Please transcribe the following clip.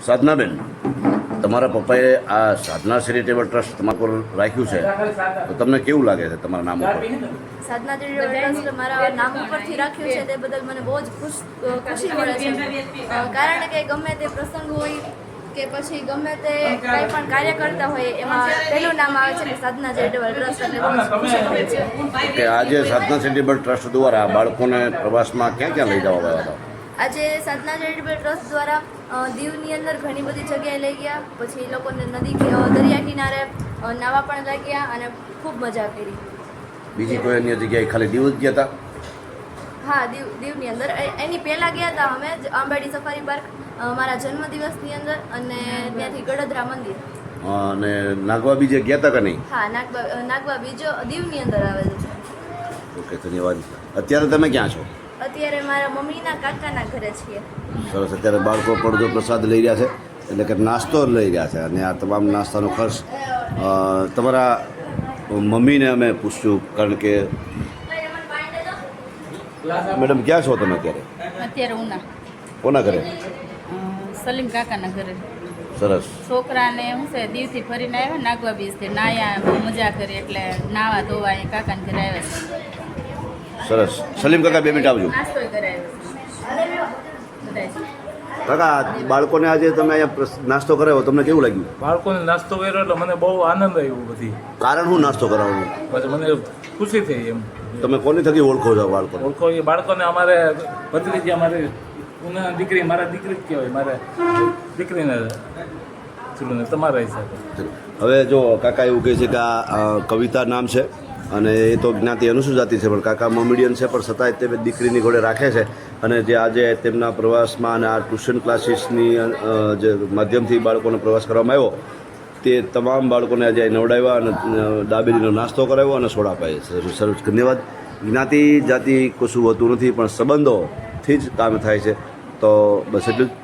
સાધનાબેન, તમારા પપ્પાએ આ સાધના ચેરિટેબલ ટ્રસ્ટ તમારા પર રાખ્યું છે, તો તમને કેવું લાગે છે તમારા નામ ઉપર? સાધના ચેરિટેબલ ટ્રસ્ટ મારા નામ ઉપરથી રાખ્યું છે તે બદલ મને બહુ જ ખુશી મળે છે, કારણ કે ગમે તે પ્રસંગ હોય કે પછી ગમે તે કંઈ પણ કાર્ય કરતા હોય એમાં પહેલું નામ આવે છે કે સાધના ચેરિટેબલ ટ્રસ્ટ, એટલે બહુ જ ખુશી મળે છે. કે આજે સાધના ચેરિટેબલ ટ્રસ્ટ દ્વારા બાળકોને પ્રવાસમાં ક્યાં ક્યાં લઈ જવામાં આવ્યા હતા? આજે સાધના ચેરિટેબલ ટ્રસ્ટ દ્વારા દીવની અંદર ઘણી બધી જગ્યાએ લઈ ગયા, પછી એ લોકોને દરિયા કિનારે નાવા પણ લઈ ગયા અને ખૂબ મજા કરી. બીજી કોઈ અન્ય જગ્યાએ ખાલી દીવ જ ગયા હતા? હા, દીવની અંદર એની પહેલાં ગયા હતા અમે આંબાડી સફારી પાર્ક મારા જન્મદિવસની અંદર, અને ત્યાંથી ગડધરા મંદિર અને નાગવા બીજે ગયા હતા કે નહીં? હા, નાગવા બીજો દીવની અંદર આવેલું છે. ઓકે, ધન્યવાદ. અત્યારે તમે ક્યાં છો? અત્યારે મારા મમ્મીના કાકાના ઘરે છીએ. સરસ. અત્યારે બાળકો પણ જો પ્રસાદ લઈ રહ્યા છે, એટલે કે નાસ્તો લઈ રહ્યા છે, અને આ તમામ નાસ્તાનો ખર્ચ તમારા મમ્મીને અમે પૂછ્યું, કારણ કે મેડમ ક્યાં છો તમે અત્યારે? અત્યારે ઉના. કોના ઘરે? સલીમ કાકાના ઘરે. સરસ. છોકરાને શું છે, દીવથી ફરીને આવ્યા, નાગવા બીજથી નાયા, મજા કરી, એટલે નાવા ધોવા અહીંયા કાકાના ઘરે આવ્યા છે. સરસ. સલીમ કાકા, 2 મિનિટ આવજો. નાસ્તોય કરાવ્યો બધા. કાકા, બાળકોને આજે તમે અહીંયા નાસ્તો કરાવ્યો, તમને કેવું લાગ્યું? બાળકોને નાસ્તો કર્યો એટલે મને બહુ આનંદ આવ્યો. બધી કારણ શું નાસ્તો કરાવવાનું? પછી મને ખુશી થઈ. એમ તમે કોની થકી ઓળખો છો બાળકોને? ઓળખો એ બાળકોને અમારે ભત્રીજી, અમારે ઉના દીકરી, મારા દીકરી જ કહેવાય, મારે દીકરીને ચૂલું તમારા હિસાબે. હવે જો કાકા એવું કહે છે કે આ કવિતા નામ છે, અને એ તો જ્ઞાતિ અનુસૂચિત જાતિ છે, પણ કાકા મોમેડિયન છે, પણ છતાંય તે દીકરીની ઘોડે રાખે છે. અને જે આજે તેમના પ્રવાસમાં અને આ ટ્યુશન ક્લાસીસની જે માધ્યમથી બાળકોનો પ્રવાસ કરવામાં આવ્યો, તે તમામ બાળકોને આજે નવડાવ્યા અને દાબેલીનો નાસ્તો કરાવ્યો અને સોડા પાય છે. સરસ, ધન્યવાદ. જ્ઞાતિ જાતિ કશું હોતું નથી, પણ સંબંધોથી જ કામ થાય છે. તો બસ એટલું જ.